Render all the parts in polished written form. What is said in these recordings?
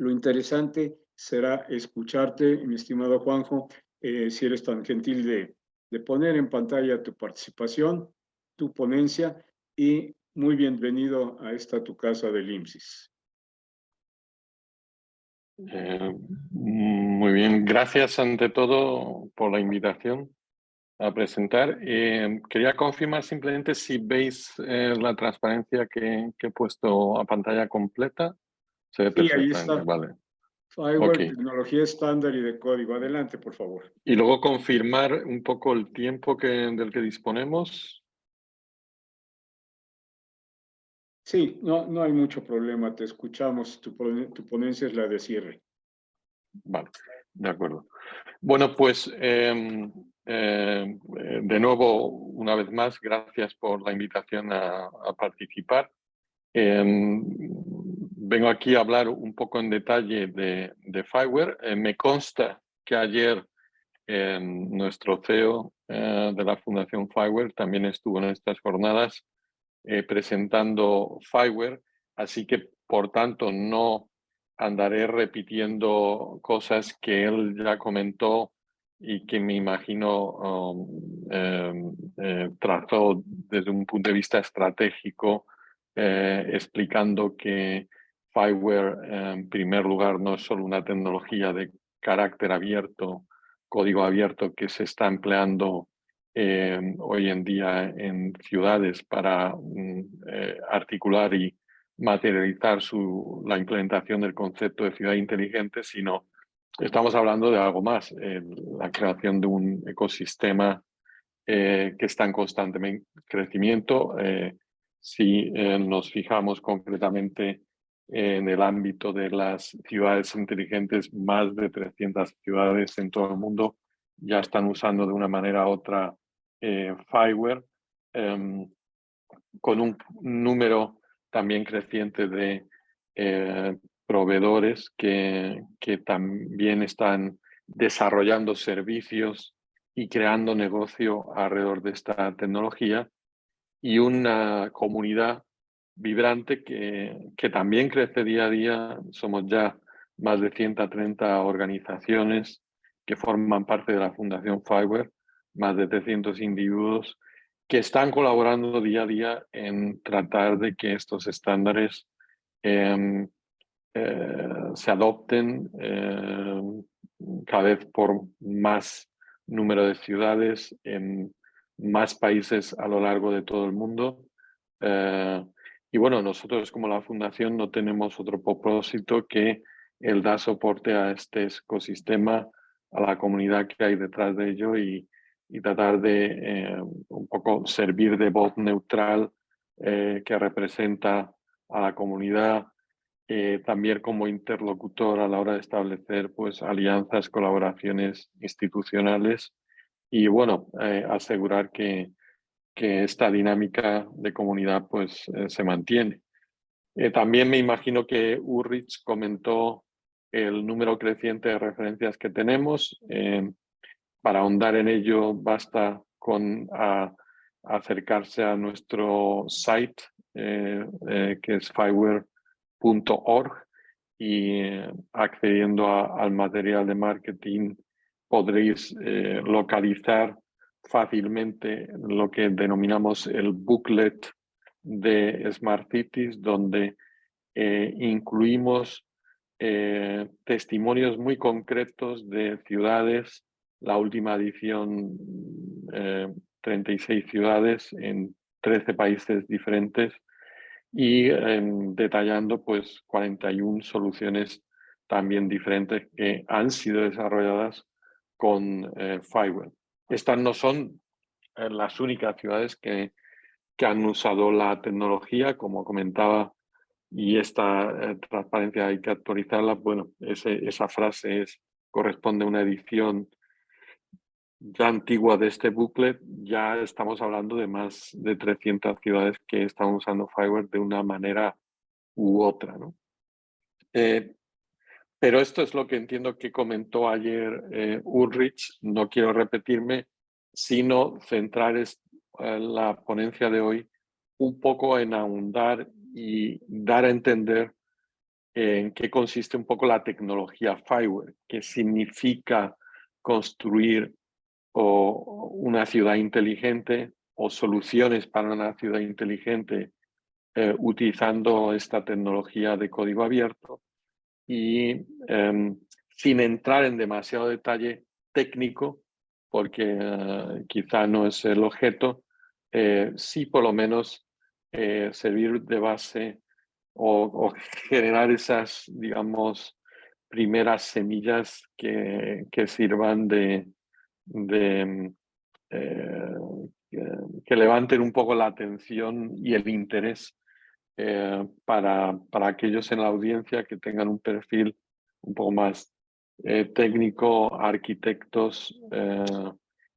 Lo interesante será escucharte, mi estimado Juanjo, si eres tan gentil de poner en pantalla tu participación, tu ponencia y muy bienvenido a esta tu casa del IMSS. Muy bien, gracias ante todo por la invitación a presentar. Quería confirmar simplemente si veis la transparencia que he puesto a pantalla completa. Se ve Sí, ahí perfectamente, está. vale. Ok. Fireware, tecnología estándar y de código. Adelante, por favor. Y luego confirmar un poco el tiempo del que disponemos. Sí, no hay mucho problema, te escuchamos. Tu ponencia es la de cierre. Vale, de acuerdo. Bueno, pues de nuevo, una vez más, gracias por la invitación a participar. Vengo aquí a hablar un poco en detalle de Fireware. Me consta que ayer nuestro CEO de la Fundación Fireware también estuvo en estas jornadas presentando Fireware, así que por tanto no andaré repitiendo cosas que él ya comentó y que me imagino trazó desde un punto de vista estratégico, explicando que Fireware, en primer lugar, no es solo una tecnología de carácter abierto, código abierto que se está empleando hoy en día en ciudades para articular y materializar la implementación del concepto de ciudad inteligente, sino estamos hablando de algo más, la creación de un ecosistema que está en constante crecimiento. Si nos fijamos concretamente en el ámbito de las ciudades inteligentes, más de 300 ciudades en todo el mundo ya están usando de una manera u otra Fireware, con un número también creciente de proveedores que también están desarrollando servicios y creando negocio alrededor de esta tecnología, y una comunidad vibrante que también crece día a día. Somos ya más de 130 organizaciones que forman parte de la Fundación Fireware, más de 300 individuos que están colaborando día a día en tratar de que estos estándares eh, se adopten cada vez por más número de ciudades en más países a lo largo de todo el mundo. Y bueno, nosotros como la Fundación no tenemos otro propósito que el dar soporte a este ecosistema, a la comunidad que hay detrás de ello, y tratar de un poco servir de voz neutral que representa a la comunidad, también como interlocutor a la hora de establecer pues alianzas, colaboraciones institucionales, y bueno, asegurar que esta dinámica de comunidad pues se mantiene. También me imagino que Ulrich comentó el número creciente de referencias que tenemos. Para ahondar en ello basta con acercarse a nuestro site, que es fireware.org, y accediendo al material de marketing podréis localizar fácilmente lo que denominamos el booklet de Smart Cities, donde incluimos testimonios muy concretos de ciudades. La última edición, 36 ciudades en 13 países diferentes, y detallando pues 41 soluciones también diferentes que han sido desarrolladas con Fireware. Estas no son las únicas ciudades que han usado la tecnología, como comentaba, y esta transparencia hay que actualizarla. Bueno, esa frase corresponde a una edición ya antigua de este booklet. Ya estamos hablando de más de 300 ciudades que están usando Fireware de una manera u otra, ¿no? Pero esto es lo que entiendo que comentó ayer Ulrich. No quiero repetirme, sino centrar la ponencia de hoy un poco en ahondar y dar a entender en qué consiste un poco la tecnología Fireware, qué significa construir una ciudad inteligente o soluciones para una ciudad inteligente utilizando esta tecnología de código abierto y sin entrar en demasiado detalle técnico, porque quizá no es el objeto, sí por lo menos servir de base o generar esas, digamos, primeras semillas que sirvan de eh, que levanten un poco la atención y el interés para aquellos en la audiencia que tengan un perfil un poco más técnico, arquitectos,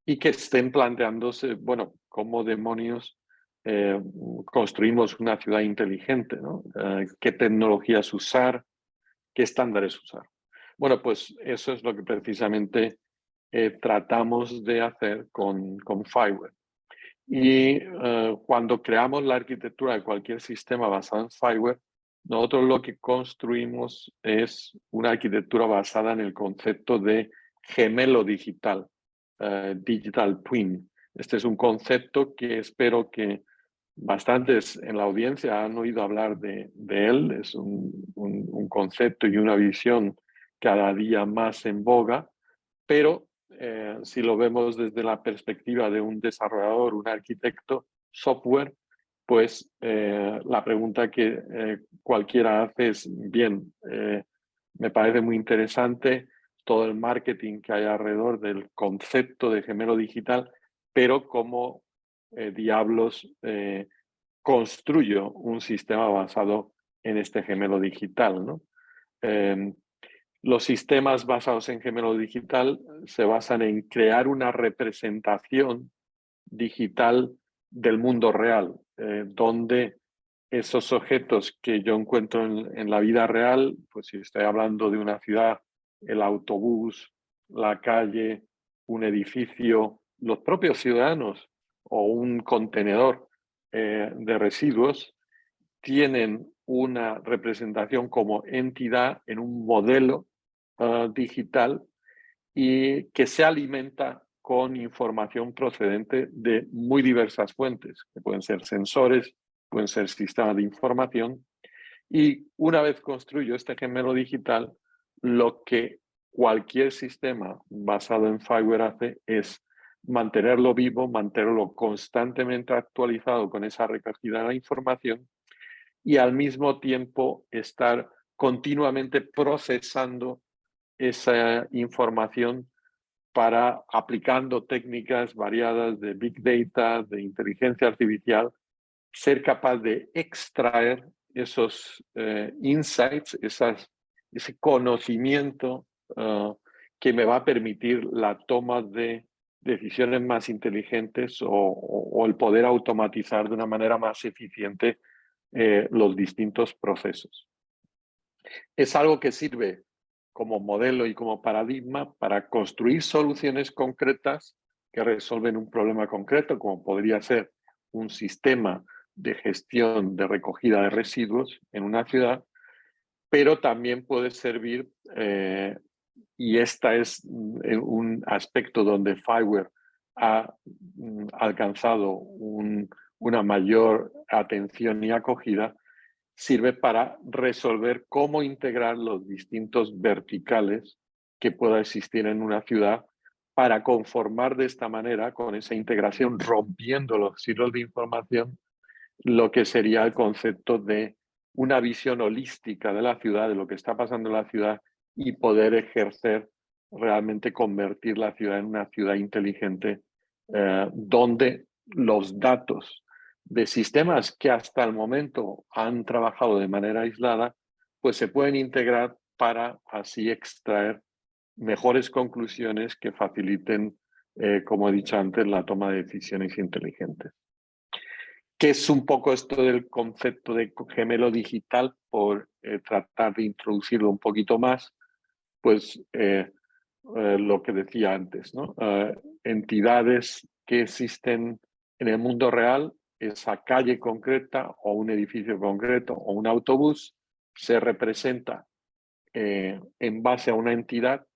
y que estén planteándose, bueno, cómo demonios construimos una ciudad inteligente, ¿no? ¿Qué tecnologías usar? ¿Qué estándares usar? Bueno, pues eso es lo que precisamente tratamos de hacer con Fireware. Y cuando creamos la arquitectura de cualquier sistema basado en Fireware, nosotros lo que construimos es una arquitectura basada en el concepto de gemelo digital, digital twin. Este es un concepto que espero que bastantes en la audiencia han oído hablar de él. Es un concepto y una visión cada día más en boga, pero si lo vemos desde la perspectiva de un desarrollador, un arquitecto software, pues la pregunta que cualquiera hace es, bien, me parece muy interesante todo el marketing que hay alrededor del concepto de gemelo digital, pero ¿cómo diablos construyo un sistema basado en este gemelo digital, ¿no? Eh, los sistemas basados en gemelo digital se basan en crear una representación digital del mundo real, donde esos objetos que yo encuentro en la vida real, pues si estoy hablando de una ciudad, el autobús, la calle, un edificio, los propios ciudadanos o un contenedor de residuos, tienen una representación como entidad en un modelo digital y que se alimenta con información procedente de muy diversas fuentes, que pueden ser sensores, pueden ser sistemas de información. Y una vez construyo este gemelo digital, lo que cualquier sistema basado en Fireware hace es mantenerlo vivo, mantenerlo constantemente actualizado con esa recogida de la información y al mismo tiempo estar continuamente procesando esa información para aplicando técnicas variadas de Big Data, de inteligencia artificial, ser capaz de extraer esos insights, ese conocimiento que me va a permitir la toma de decisiones más inteligentes o el poder automatizar de una manera más eficiente los distintos procesos. Es algo que sirve como modelo y como paradigma para construir soluciones concretas que resuelven un problema concreto, como podría ser un sistema de gestión de recogida de residuos en una ciudad, pero también puede servir, y este es un aspecto donde Fireware ha alcanzado una mayor atención y acogida, sirve para resolver cómo integrar los distintos verticales que pueda existir en una ciudad para conformar de esta manera, con esa integración, rompiendo los silos de información, lo que sería el concepto de una visión holística de la ciudad, de lo que está pasando en la ciudad y poder ejercer, realmente convertir la ciudad en una ciudad inteligente, donde los datos de sistemas que hasta el momento han trabajado de manera aislada, pues se pueden integrar para así extraer mejores conclusiones que faciliten, como he dicho antes, la toma de decisiones inteligentes. ¿Qué es un poco esto del concepto de gemelo digital? Por tratar de introducirlo un poquito más, pues lo que decía antes, ¿no? Entidades que existen en el mundo real, esa calle concreta o un edificio concreto o un autobús, se representa en base a una entidad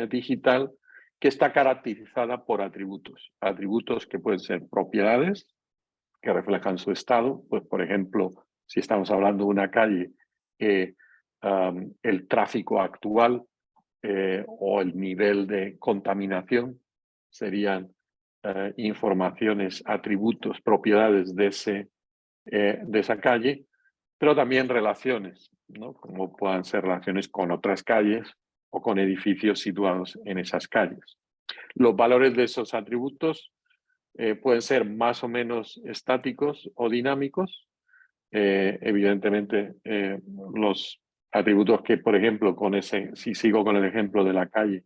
digital que está caracterizada por atributos. Atributos que pueden ser propiedades, que reflejan su estado. Pues, por ejemplo, si estamos hablando de una calle, el tráfico actual o el nivel de contaminación serían informaciones, atributos, propiedades de esa calle, pero también relaciones, ¿no? Como puedan ser relaciones con otras calles o con edificios situados en esas calles. Los valores de esos atributos pueden ser más o menos estáticos o dinámicos. Evidentemente, los atributos que, por ejemplo, si sigo con el ejemplo de la calle,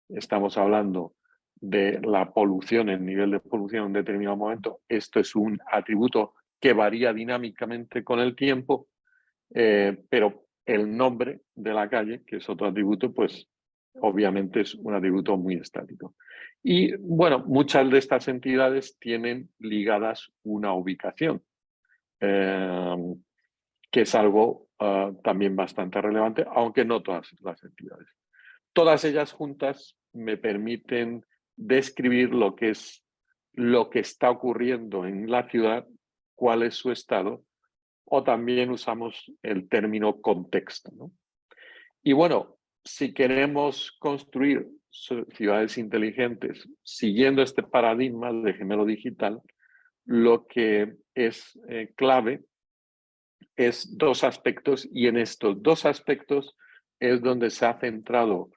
estamos hablando de la polución, el nivel de polución en un determinado momento. Esto es un atributo que varía dinámicamente con el tiempo, pero el nombre de la calle, que es otro atributo, pues obviamente es un atributo muy estático. Y bueno, muchas de estas entidades tienen ligadas una ubicación, que es algo también bastante relevante, aunque no todas las entidades. Todas ellas juntas me permiten describir lo que está ocurriendo en la ciudad, cuál es su estado, o también usamos el término contexto, ¿no? Y bueno, si queremos construir ciudades inteligentes siguiendo este paradigma de gemelo digital, lo que es clave es dos aspectos, y en estos dos aspectos es donde se ha centrado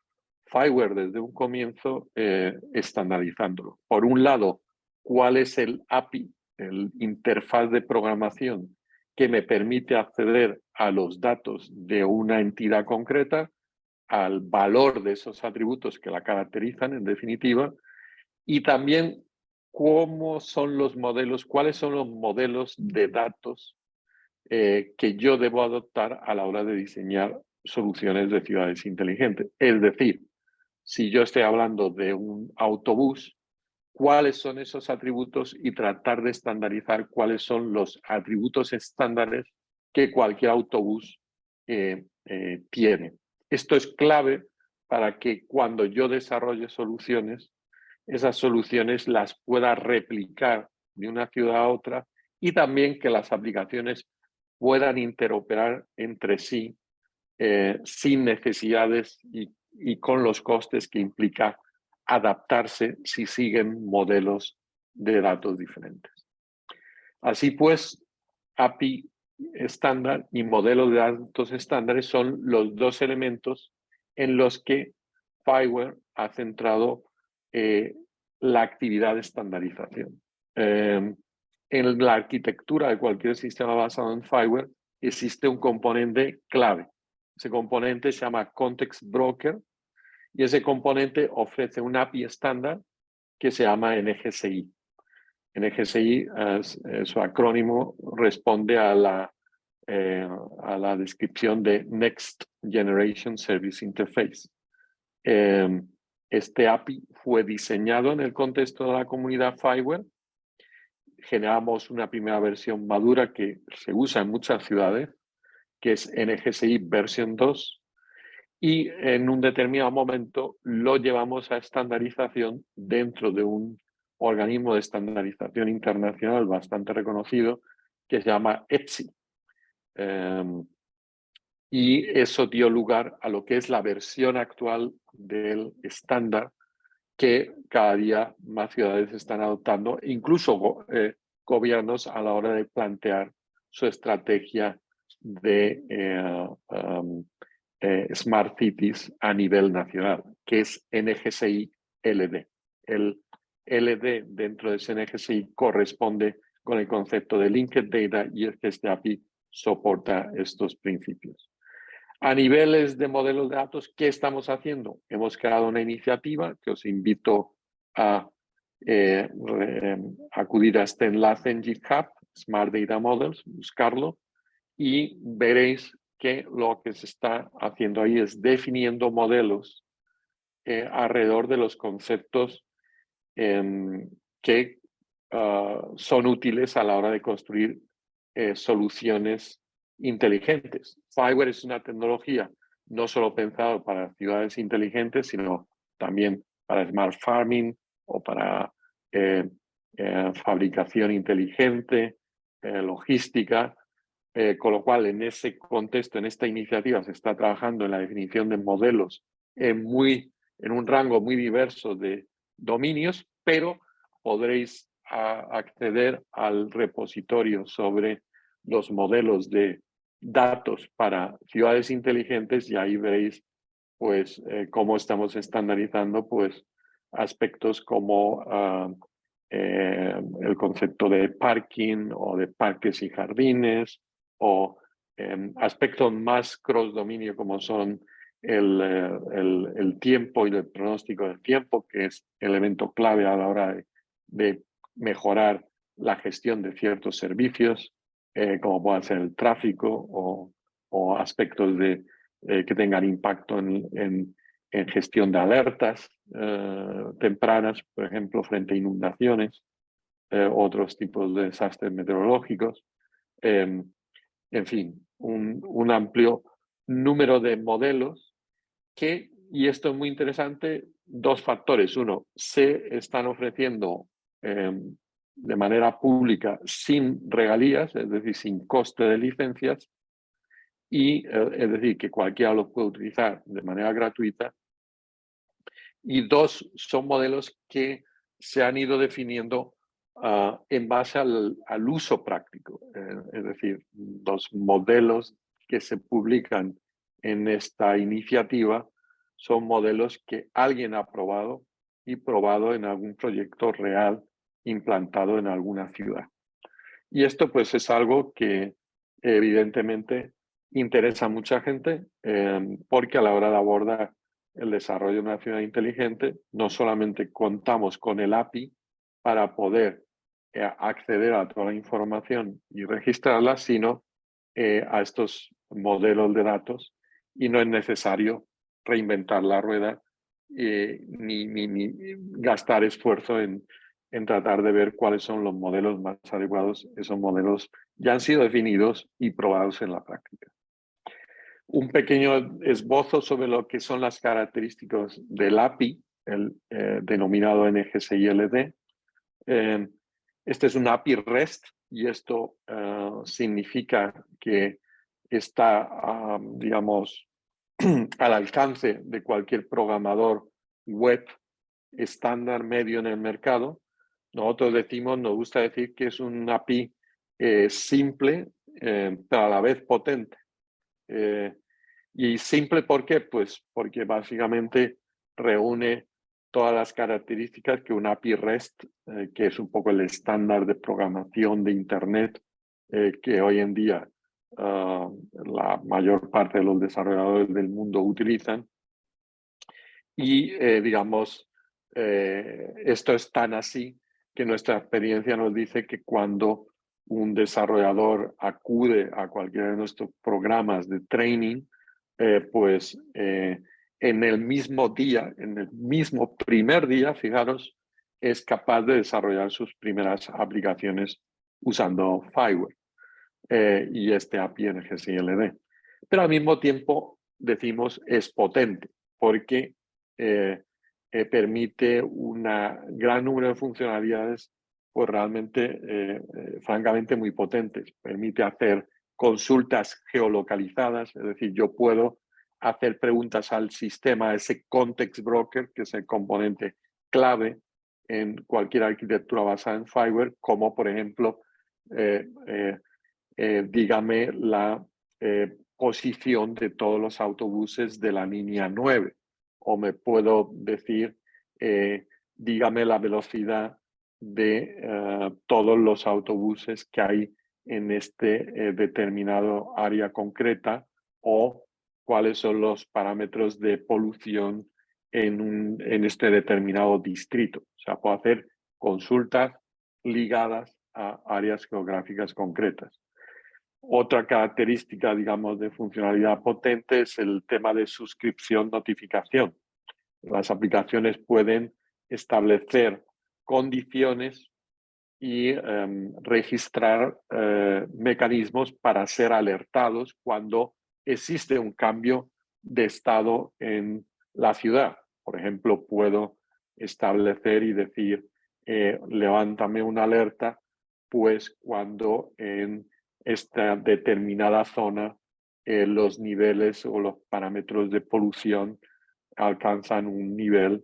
Phyware desde un comienzo, estandarizándolo. Por un lado, cuál es el API, el interfaz de programación que me permite acceder a los datos de una entidad concreta, al valor de esos atributos que la caracterizan, en definitiva, y también cómo son los modelos, cuáles son los modelos de datos que yo debo adoptar a la hora de diseñar soluciones de ciudades inteligentes. Es decir, si yo estoy hablando de un autobús, cuáles son esos atributos y tratar de estandarizar cuáles son los atributos estándares que cualquier autobús tiene. Esto es clave para que cuando yo desarrolle soluciones, esas soluciones las pueda replicar de una ciudad a otra, y también que las aplicaciones puedan interoperar entre sí sin necesidades y con los costes que implica adaptarse si siguen modelos de datos diferentes. Así pues, API estándar y modelo de datos estándares son los dos elementos en los que Phyware ha centrado la actividad de estandarización. En la arquitectura de cualquier sistema basado en Phyware existe un componente clave. Ese componente se llama Context Broker, y ese componente ofrece un API estándar que se llama NGSI. NGSI, su acrónimo, responde a la descripción de Next Generation Service Interface. Este API fue diseñado en el contexto de la comunidad Phyware. Generamos una primera versión madura que se usa en muchas ciudades, que es NGSI versión 2, y en un determinado momento lo llevamos a estandarización dentro de un organismo de estandarización internacional bastante reconocido que se llama ETSI. Y eso dio lugar a lo que es la versión actual del estándar que cada día más ciudades están adoptando, incluso gobiernos a la hora de plantear su estrategia de Smart Cities a nivel nacional, que es NGSI LD. El LD dentro de ese NGSI corresponde con el concepto de Linked Data, y es que este API soporta estos principios. A niveles de modelos de datos, ¿qué estamos haciendo? Hemos creado una iniciativa que os invito a acudir a este enlace en GitHub, Smart Data Models, buscarlo, y veréis que lo que se está haciendo ahí es definiendo modelos alrededor de los conceptos que son útiles a la hora de construir soluciones inteligentes. Fireware es una tecnología no solo pensada para ciudades inteligentes, sino también para smart farming o para fabricación inteligente, logística, con lo cual en ese contexto, en esta iniciativa, se está trabajando en la definición de modelos en un rango muy diverso de dominios, pero podréis acceder al repositorio sobre los modelos de datos para ciudades inteligentes y ahí veréis pues cómo estamos estandarizando pues aspectos como el concepto de parking o de parques y jardines o aspectos más cross dominio como son el tiempo y el pronóstico del tiempo, que es elemento clave a la hora de mejorar la gestión de ciertos servicios, como puede ser el tráfico o aspectos que tengan impacto en gestión de alertas tempranas, por ejemplo, frente a inundaciones, otros tipos de desastres meteorológicos. En fin, un amplio número de modelos que, y esto es muy interesante, dos factores. Uno, se están ofreciendo de manera pública sin regalías, es decir, sin coste de licencias, y es decir, que cualquiera los puede utilizar de manera gratuita. Y dos, son modelos que se han ido definiendo en base al uso práctico. Es decir, los modelos que se publican en esta iniciativa son modelos que alguien ha probado y probado en algún proyecto real implantado en alguna ciudad. Y esto pues es algo que evidentemente interesa a mucha gente porque a la hora de abordar el desarrollo de una ciudad inteligente no solamente contamos con el API para poder acceder a toda la información y registrarla, sino a estos modelos de datos y no es necesario reinventar la rueda ni gastar esfuerzo en tratar de ver cuáles son los modelos más adecuados. Esos modelos ya han sido definidos y probados en la práctica. Un pequeño esbozo sobre lo que son las características del API, el denominado NGSILD. Este es un API REST y esto significa que está, digamos, al alcance de cualquier programador web estándar medio en el mercado. Nosotros decimos, nos gusta decir que es un API simple, pero a la vez potente. Y simple, ¿por qué? Pues porque básicamente reúne todas las características que un API REST, que es un poco el estándar de programación de Internet, que hoy en día la mayor parte de los desarrolladores del mundo utilizan. Y digamos, esto es tan así que nuestra experiencia nos dice que cuando un desarrollador acude a cualquiera de nuestros programas de training, pues en el mismo día, en el mismo primer día, fijaros, es capaz de desarrollar sus primeras aplicaciones usando Fireware y este API NGSILD. Pero al mismo tiempo decimos es potente porque permite un gran número de funcionalidades pues realmente, francamente, muy potentes. Permite hacer consultas geolocalizadas, es decir, yo puedo hacer preguntas al sistema, ese context broker, que es el componente clave en cualquier arquitectura basada en Fireware, como por ejemplo, dígame la posición de todos los autobuses de la línea 9. O me puedo decir, dígame la velocidad de todos los autobuses que hay en este determinado área concreta o cuáles son los parámetros de polución en este determinado distrito. O sea, puedo hacer consultas ligadas a áreas geográficas concretas. Otra característica, digamos, de funcionalidad potente es el tema de suscripción-notificación. Las aplicaciones pueden establecer condiciones y registrar mecanismos para ser alertados cuando existe un cambio de estado en la ciudad. Por ejemplo, puedo establecer y decir, levántame una alerta, pues cuando en esta determinada zona los niveles o los parámetros de polución alcanzan un nivel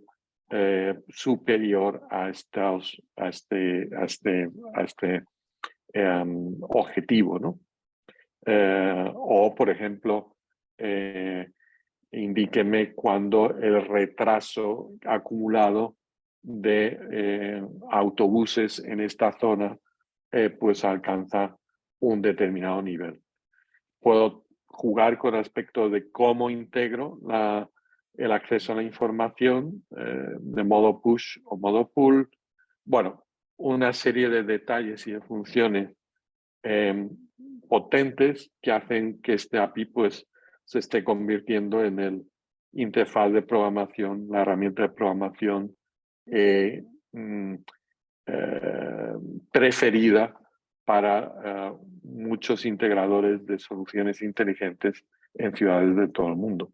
superior a este objetivo, ¿no? O, por ejemplo, indíqueme cuando el retraso acumulado de autobuses en esta zona pues alcanza un determinado nivel. Puedo jugar con aspectos de cómo integro el acceso a la información de modo push o modo pull. Bueno, una serie de detalles y de funciones potentes que hacen que este API pues se esté convirtiendo en el interfaz de programación, la herramienta de programación preferida para muchos integradores de soluciones inteligentes en ciudades de todo el mundo.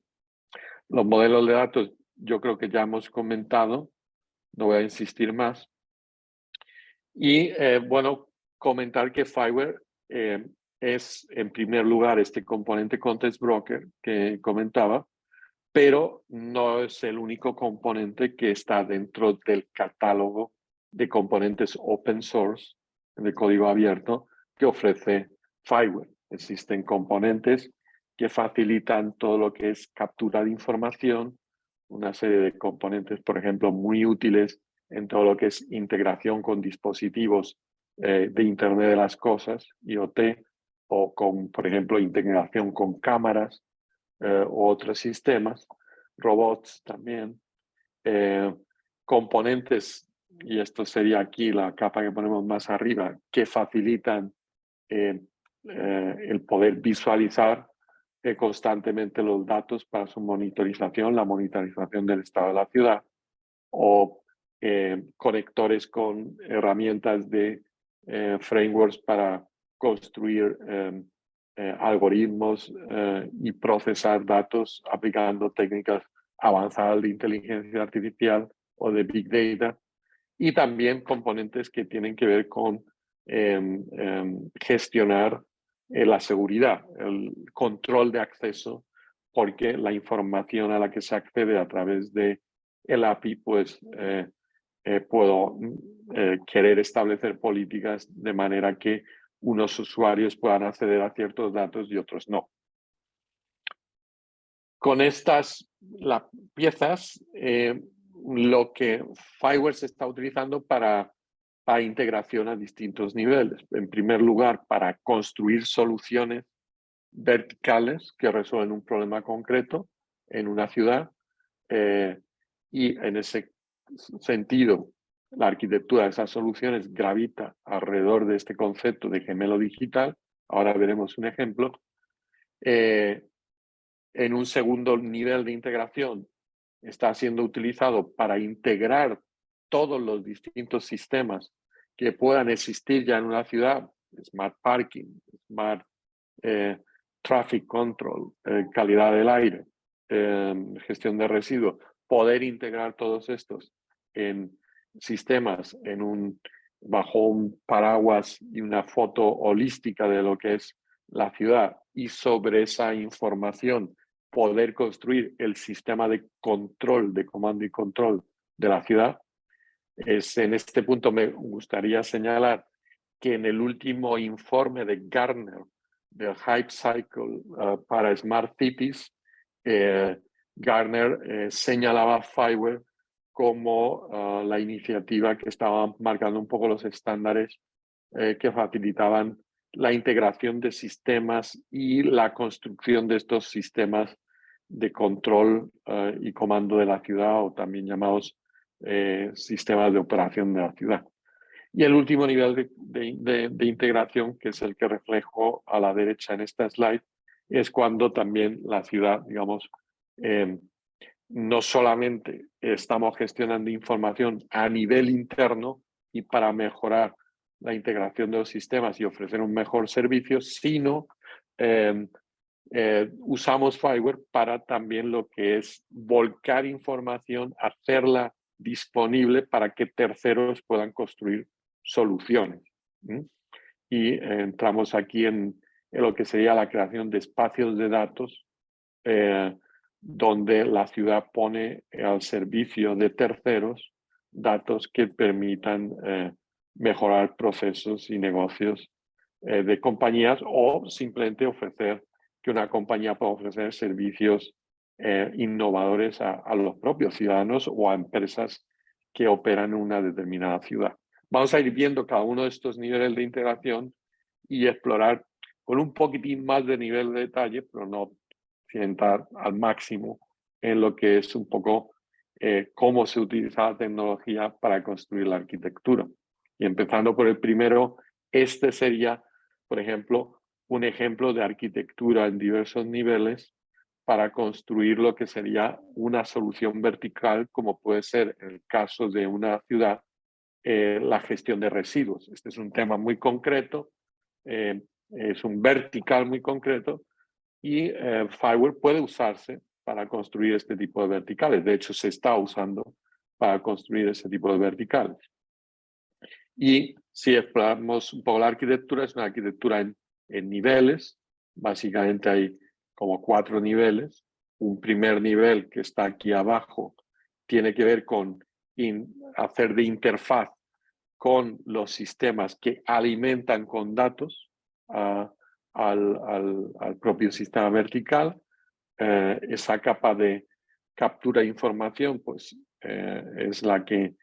Los modelos de datos yo creo que ya hemos comentado, no voy a insistir más. Y bueno, comentar que Fiware es en primer lugar este componente Context Broker que comentaba, pero no es el único componente que está dentro del catálogo de componentes open source de código abierto que ofrece Fiware. Existen componentes que facilitan todo lo que es captura de información, una serie de componentes, por ejemplo, muy útiles en todo lo que es integración con dispositivos de Internet de las Cosas, IoT, o con, por ejemplo, integración con cámaras u otros sistemas, robots también, componentes, y esto sería aquí la capa que ponemos más arriba, que facilitan el poder visualizar constantemente los datos para su monitorización, la monitorización del estado de la ciudad, o conectores con herramientas de frameworks para construir algoritmos y procesar datos aplicando técnicas avanzadas de inteligencia artificial o de Big Data, y también componentes que tienen que ver con gestionar la seguridad, el control de acceso, porque la información a la que se accede a través de el API, pues puedo querer establecer políticas de manera que unos usuarios puedan acceder a ciertos datos y otros no. Con estas piezas, lo que Fiware se está utilizando para integración a distintos niveles. En primer lugar, para construir soluciones verticales que resuelven un problema concreto en una ciudad, y en ese sentido, la arquitectura de esas soluciones gravita alrededor de este concepto de gemelo digital. Ahora veremos un ejemplo. En un segundo nivel de integración está siendo utilizado para integrar todos los distintos sistemas que puedan existir ya en una ciudad: smart parking, smart traffic control, calidad del aire, gestión de residuos, poder integrar todos estos en sistemas bajo un paraguas y una foto holística de lo que es la ciudad, y sobre esa información poder construir el sistema de control, de comando y control de la ciudad. En este punto me gustaría señalar que en el último informe de Gartner del Hype Cycle para Smart Cities, Gartner señalaba Fiware como la iniciativa que estaba marcando un poco los estándares que facilitaban la integración de sistemas y la construcción de estos sistemas de control y comando de la ciudad, o también llamados sistemas de operación de la ciudad. Y el último nivel de integración, que es el que reflejo a la derecha en esta slide, es cuando también la ciudad, digamos, no solamente estamos gestionando información a nivel interno y para mejorar la integración de los sistemas y ofrecer un mejor servicio, sino usamos Fireware para también lo que es volcar información, hacerla disponible para que terceros puedan construir soluciones. Y entramos aquí en lo que sería la creación de espacios de datos, donde la ciudad pone al servicio de terceros datos que permitan mejorar procesos y negocios de compañías, o simplemente ofrecer que una compañía pueda ofrecer servicios innovadores a los propios ciudadanos o a empresas que operan en una determinada ciudad. Vamos a ir viendo cada uno de estos niveles de integración y explorar con un poquitín más de nivel de detalle, pero no sin entrar al máximo en lo que es un poco cómo se utiliza la tecnología para construir la arquitectura. Y empezando por el primero, este sería, por ejemplo, un ejemplo de arquitectura en diversos niveles para construir lo que sería una solución vertical, como puede ser en el caso de una ciudad, la gestión de residuos. Este es un tema muy concreto, es un vertical muy concreto, y Fireware puede usarse para construir este tipo de verticales. De hecho, se está usando para construir ese tipo de verticales. Y si exploramos un poco la arquitectura, es una arquitectura en niveles. Básicamente hay como 4 niveles. Un primer nivel, que está aquí abajo, tiene que ver con hacer de interfaz con los sistemas que alimentan con datos al propio sistema vertical. Esa capa de captura de información pues, es la que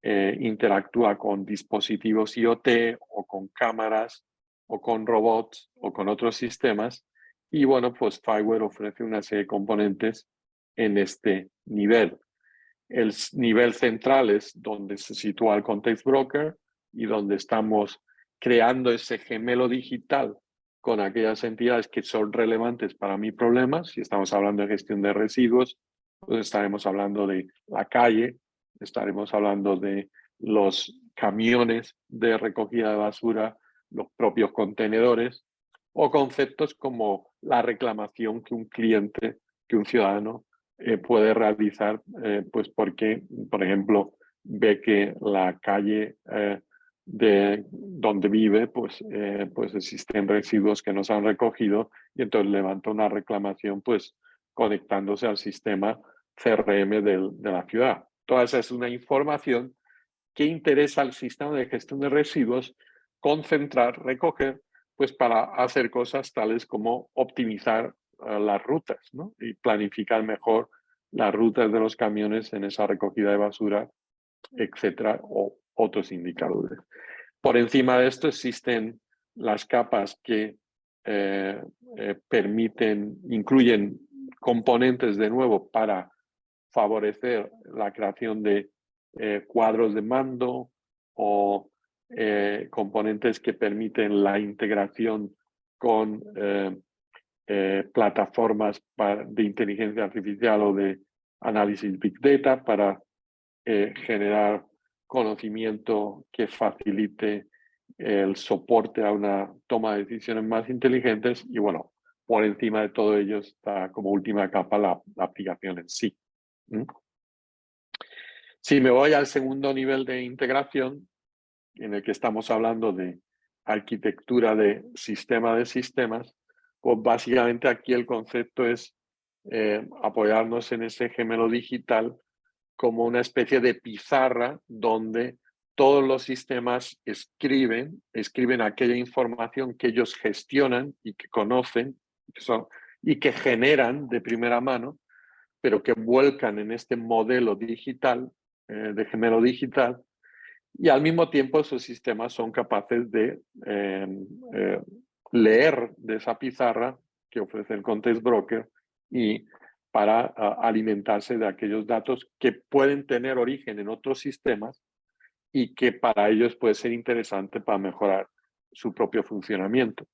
interactúa con dispositivos IoT o con cámaras o con robots o con otros sistemas. Y bueno, pues Fireware ofrece una serie de componentes en este nivel. El nivel central es donde se sitúa el Context Broker y donde estamos creando ese gemelo digital con aquellas entidades que son relevantes para mi problema. Si estamos hablando de gestión de residuos, pues estaremos hablando de la calle, estaremos hablando de los camiones de recogida de basura, los propios contenedores, o conceptos como la reclamación que un cliente, que un ciudadano puede realizar, pues porque, por ejemplo, ve que la calle de donde vive, pues existen residuos que no se han recogido, y entonces levanta una reclamación, pues conectándose al sistema CRM de la ciudad. Toda esa es una información que interesa al sistema de gestión de residuos concentrar, recoger, pues para hacer cosas tales como optimizar las rutas, ¿no? Y planificar mejor las rutas de los camiones en esa recogida de basura, etcétera, o otros indicadores. Por encima de esto existen las capas que incluyen componentes de nuevo para favorecer la creación de cuadros de mando o componentes que permiten la integración con plataformas de inteligencia artificial o de análisis Big Data para generar conocimiento que facilite el soporte a una toma de decisiones más inteligentes. Y bueno, por encima de todo ello está como última capa la aplicación en sí. Si me voy al segundo nivel de integración, en el que estamos hablando de arquitectura de sistemas, pues básicamente aquí el concepto es apoyarnos en ese gemelo digital como una especie de pizarra donde todos los sistemas escriben aquella información que ellos gestionan y que conocen y que generan de primera mano, pero que vuelcan en este modelo digital, de gemelo digital, y al mismo tiempo esos sistemas son capaces de leer de esa pizarra que ofrece el Context Broker y para alimentarse de aquellos datos que pueden tener origen en otros sistemas y que para ellos puede ser interesante para mejorar su propio funcionamiento.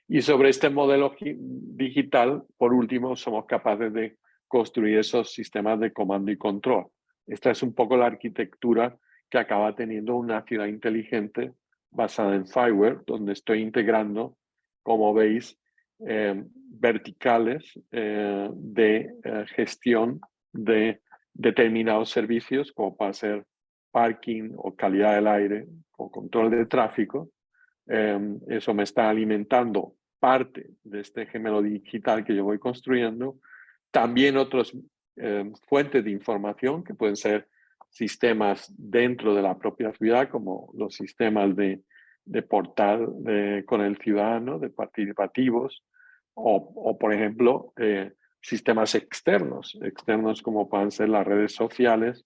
Y sobre este modelo digital, por último, somos capaces de construir esos sistemas de comando y control. Esta es un poco la arquitectura que acaba teniendo una ciudad inteligente basada en Fiverr, donde estoy integrando, como veis, verticales de gestión de determinados servicios, como para ser parking o calidad del aire o control de tráfico. Eso me está alimentando parte de este gemelo digital que yo voy construyendo. También otras fuentes de información que pueden ser sistemas dentro de la propia ciudad, como los sistemas de portal con el ciudadano, de participativos, o por ejemplo, sistemas externos como pueden ser las redes sociales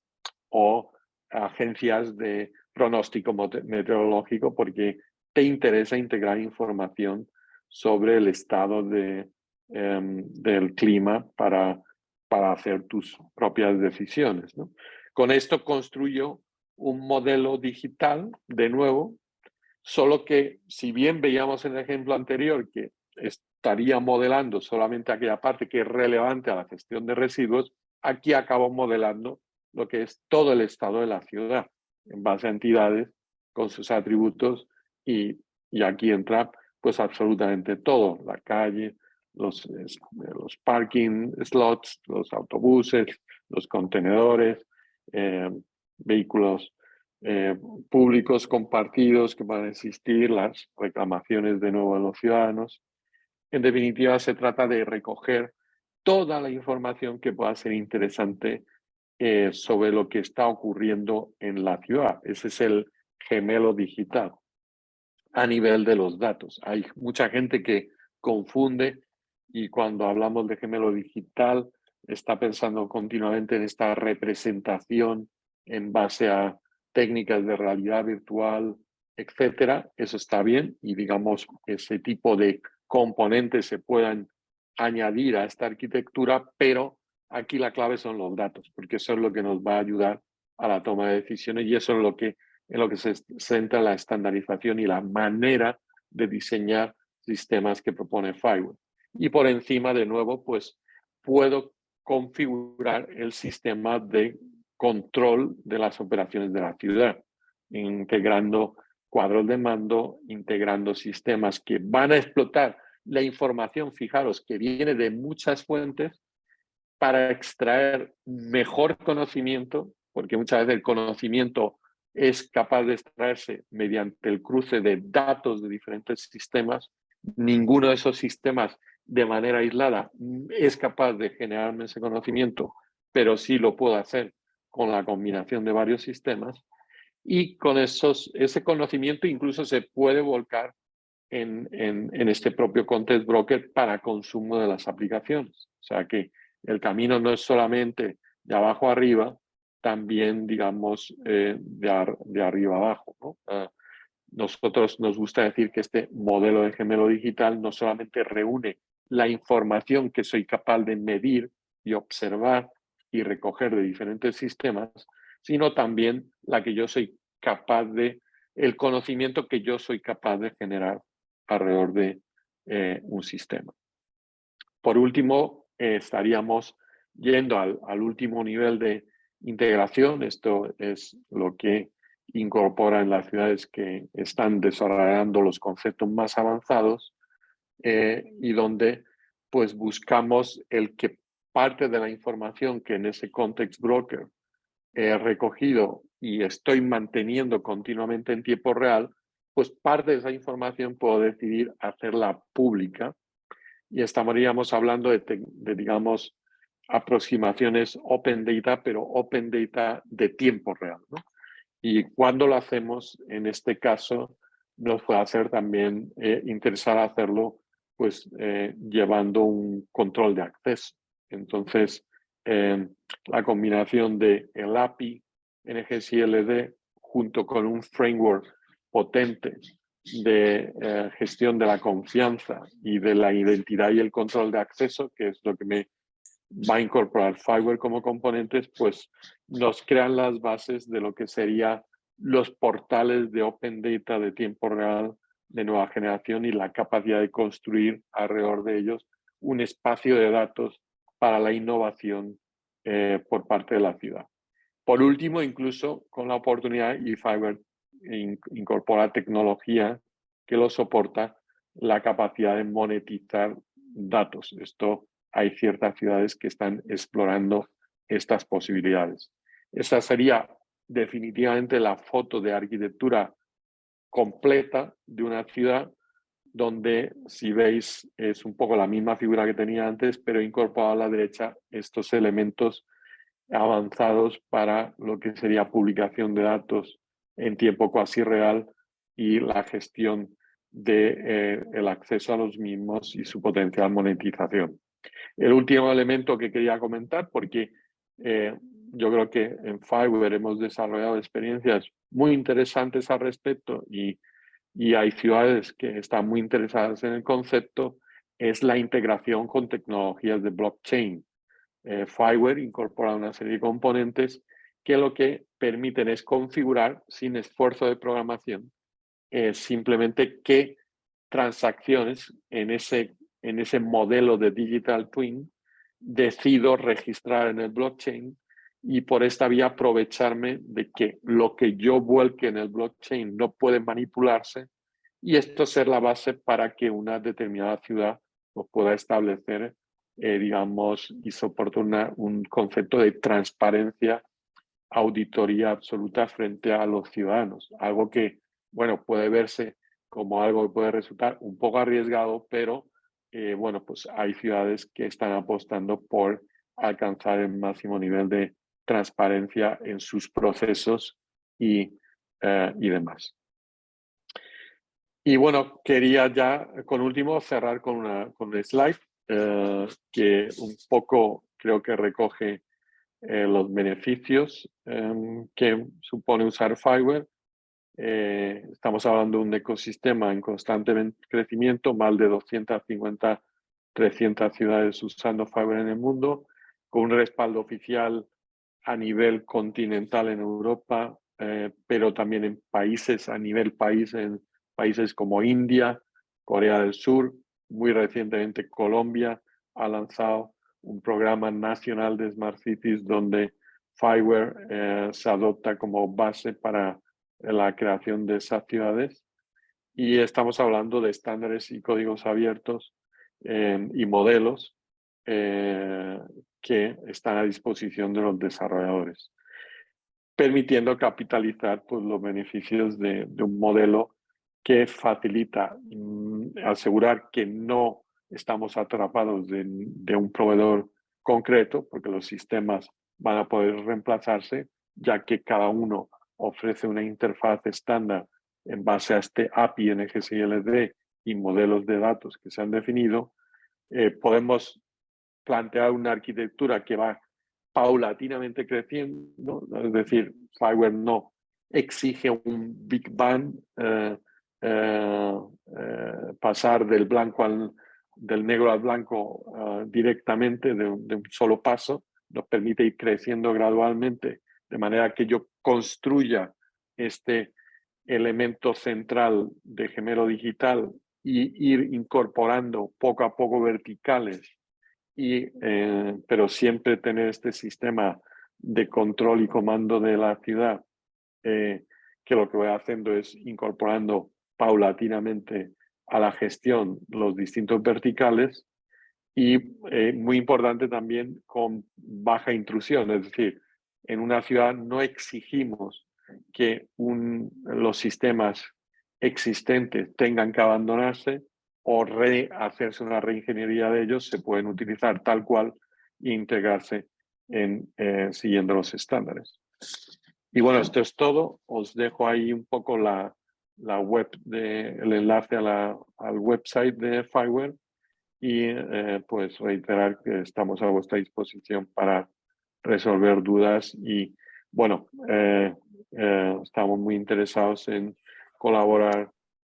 o agencias de pronóstico meteorológico, porque te interesa integrar información sobre el estado del clima para hacer tus propias decisiones, ¿no? Con esto construyo un modelo digital, de nuevo, solo que si bien veíamos en el ejemplo anterior que estaría modelando solamente aquella parte que es relevante a la gestión de residuos, aquí acabo modelando lo que es todo el estado de la ciudad, en base a entidades con sus atributos, y aquí entra pues absolutamente todo, la calle, los parking slots, los autobuses, los contenedores, vehículos públicos compartidos que van a existir, las reclamaciones de nuevo de los ciudadanos. En definitiva, se trata de recoger toda la información que pueda ser interesante sobre lo que está ocurriendo en la ciudad. Ese es el gemelo digital a nivel de los datos. Hay mucha gente que confunde, y cuando hablamos de gemelo digital está pensando continuamente en esta representación en base a técnicas de realidad virtual, etcétera. Eso está bien, y digamos ese tipo de componentes se puedan añadir a esta arquitectura, pero aquí la clave son los datos, porque eso es lo que nos va a ayudar a la toma de decisiones, y eso es en lo que se centra la estandarización y la manera de diseñar sistemas que propone Fiverr. Y por encima, de nuevo, pues puedo configurar el sistema de control de las operaciones de la ciudad, integrando cuadros de mando, integrando sistemas que van a explotar la información, fijaros, que viene de muchas fuentes para extraer mejor conocimiento, porque muchas veces el conocimiento es capaz de extraerse mediante el cruce de datos de diferentes sistemas. Ninguno de esos sistemas de manera aislada es capaz de generarme ese conocimiento, pero sí lo puedo hacer con la combinación de varios sistemas, y con ese conocimiento incluso se puede volcar en este propio Context Broker para consumo de las aplicaciones. O sea que el camino no es solamente de abajo a arriba, también, digamos, de arriba a abajo, ¿no? Nosotros nos gusta decir que este modelo de gemelo digital no solamente reúne la información que soy capaz de medir y observar y recoger de diferentes sistemas, sino también la que yo soy capaz de, el conocimiento que yo soy capaz de generar alrededor de un sistema. Por último, estaríamos yendo al último nivel de integración. Esto es lo que incorpora en las ciudades que están desarrollando los conceptos más avanzados, y donde pues buscamos el que parte de la información que en ese Context Broker he recogido y estoy manteniendo continuamente en tiempo real, pues parte de esa información puedo decidir hacerla pública, y estaríamos hablando de digamos, aproximaciones Open Data, pero Open Data de tiempo real, ¿no? Y cuando lo hacemos, en este caso, nos puede hacer también interesar hacerlo, pues, llevando un control de acceso. Entonces, la combinación de el API NGCLD junto con un framework potente de gestión de la confianza y de la identidad y el control de acceso, que es lo que me va a incorporar Fiverr como componentes, pues nos crean las bases de lo que serían los portales de Open Data de tiempo real de nueva generación, y la capacidad de construir alrededor de ellos un espacio de datos para la innovación por parte de la ciudad. Por último, incluso con la oportunidad, y Fiverr incorpora tecnología que lo soporta, la capacidad de monetizar datos. Esto hay ciertas ciudades que están explorando estas posibilidades. Esa sería definitivamente la foto de arquitectura completa de una ciudad donde, si veis, es un poco la misma figura que tenía antes, pero he incorporado a la derecha estos elementos avanzados para lo que sería publicación de datos en tiempo cuasi real y la gestión de el acceso a los mismos y su potencial monetización. El último elemento que quería comentar, porque yo creo que en Fiverr hemos desarrollado experiencias muy interesantes al respecto y hay ciudades que están muy interesadas en el concepto, es la integración con tecnologías de blockchain. Fiverr incorpora una serie de componentes que lo que permiten es configurar sin esfuerzo de programación simplemente qué transacciones en ese modelo de Digital Twin decido registrar en el blockchain y por esta vía aprovecharme de que lo que yo vuelque en el blockchain no puede manipularse y esto ser la base para que una determinada ciudad lo pueda establecer, digamos, y soporte un concepto de transparencia, auditoría absoluta frente a los ciudadanos. Algo que, bueno, puede verse como algo que puede resultar un poco arriesgado, pero bueno, pues hay ciudades que están apostando por alcanzar el máximo nivel de transparencia en sus procesos y demás. Y bueno, quería ya, con último, cerrar con un slide que un poco creo que recoge los beneficios que supone usar Fiverr. Estamos hablando de un ecosistema en constante crecimiento, más de 250, 300 ciudades usando Fiverr en el mundo, con un respaldo oficial a nivel continental en Europa, pero también en países, a nivel país, en países como India, Corea del Sur, muy recientemente Colombia ha lanzado un programa nacional de Smart Cities donde Fiverr se adopta como base para la creación de esas ciudades. Y estamos hablando de estándares y códigos abiertos y modelos que están a disposición de los desarrolladores, permitiendo capitalizar pues, los beneficios de un modelo que facilita asegurar que no estamos atrapados de un proveedor concreto, porque los sistemas van a poder reemplazarse, ya que cada uno ofrece una interfaz estándar en base a este API NGSLD y modelos de datos que se han definido. Podemos plantear una arquitectura que va paulatinamente creciendo, es decir, Fiverr no exige un Big Bang, pasar del negro al blanco directamente de un solo paso, nos permite ir creciendo gradualmente, de manera que yo construya este elemento central de gemelo digital y ir incorporando poco a poco verticales pero siempre tener este sistema de control y comando de la ciudad, que lo que voy haciendo es incorporando paulatinamente a la gestión los distintos verticales y muy importante también con baja intrusión, es decir, en una ciudad no exigimos que los sistemas existentes tengan que abandonarse o hacerse una reingeniería de ellos, se pueden utilizar tal cual e integrarse siguiendo los estándares. Y bueno, esto es todo. Os dejo ahí un poco la web, el enlace al website de Fiverr y pues reiterar que estamos a vuestra disposición para resolver dudas y bueno, estamos muy interesados en colaborar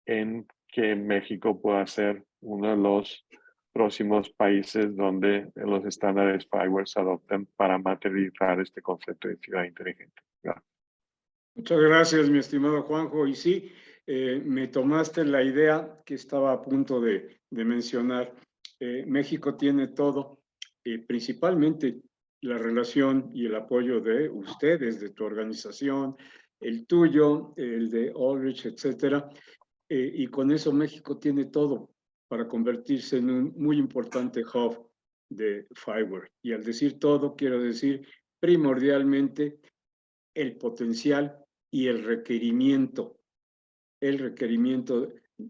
en que México pueda ser uno de los próximos países donde los estándares Fiverr se adopten para materializar este concepto de ciudad inteligente. Gracias. Muchas gracias, mi estimado Juanjo. Y sí, me tomaste la idea que estaba a punto de mencionar. México tiene todo, principalmente la relación y el apoyo de ustedes, de tu organización, el tuyo, el de Ulrich, etcétera. Y con eso México tiene todo para convertirse en un muy importante hub de FiWare. Y al decir todo, quiero decir primordialmente el potencial y el requerimiento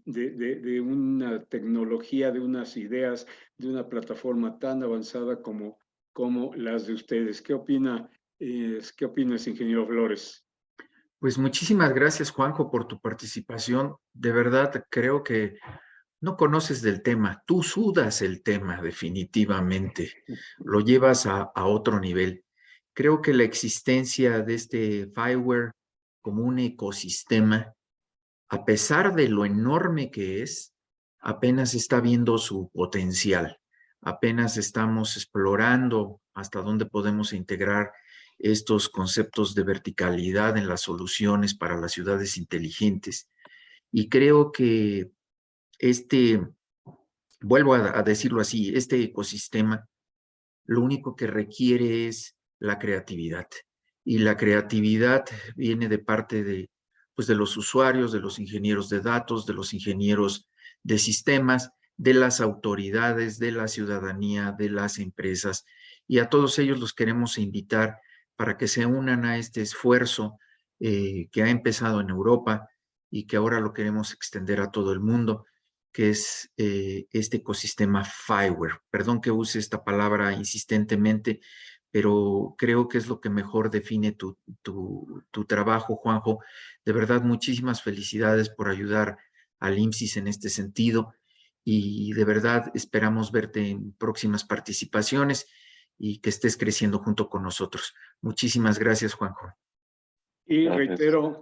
de una tecnología, de unas ideas, de una plataforma tan avanzada como las de ustedes. ¿Qué opinas, ingeniero Flores? Pues muchísimas gracias, Juanjo, por tu participación. De verdad, creo que no conoces del tema. Tú sudas el tema, definitivamente. Lo llevas a otro nivel. Creo que la existencia de este FiWare como un ecosistema, a pesar de lo enorme que es, apenas está viendo su potencial. Apenas estamos explorando hasta dónde podemos integrar estos conceptos de verticalidad en las soluciones para las ciudades inteligentes. Y creo que este, vuelvo a decirlo así, este ecosistema lo único que requiere es la creatividad. Y la creatividad viene de parte de, pues, de los usuarios, de los ingenieros de datos, de los ingenieros de sistemas, de las autoridades, de la ciudadanía, de las empresas. Y a todos ellos los queremos invitar para que se unan a este esfuerzo que ha empezado en Europa y que ahora lo queremos extender a todo el mundo, que es este ecosistema FiWare. Perdón que use esta palabra insistentemente, pero creo que es lo que mejor define tu trabajo, Juanjo. De verdad, muchísimas felicidades por ayudar al IMSIS en este sentido y de verdad esperamos verte en próximas participaciones y que estés creciendo junto con nosotros. Muchísimas gracias, Juanjo. Y Gracias. reitero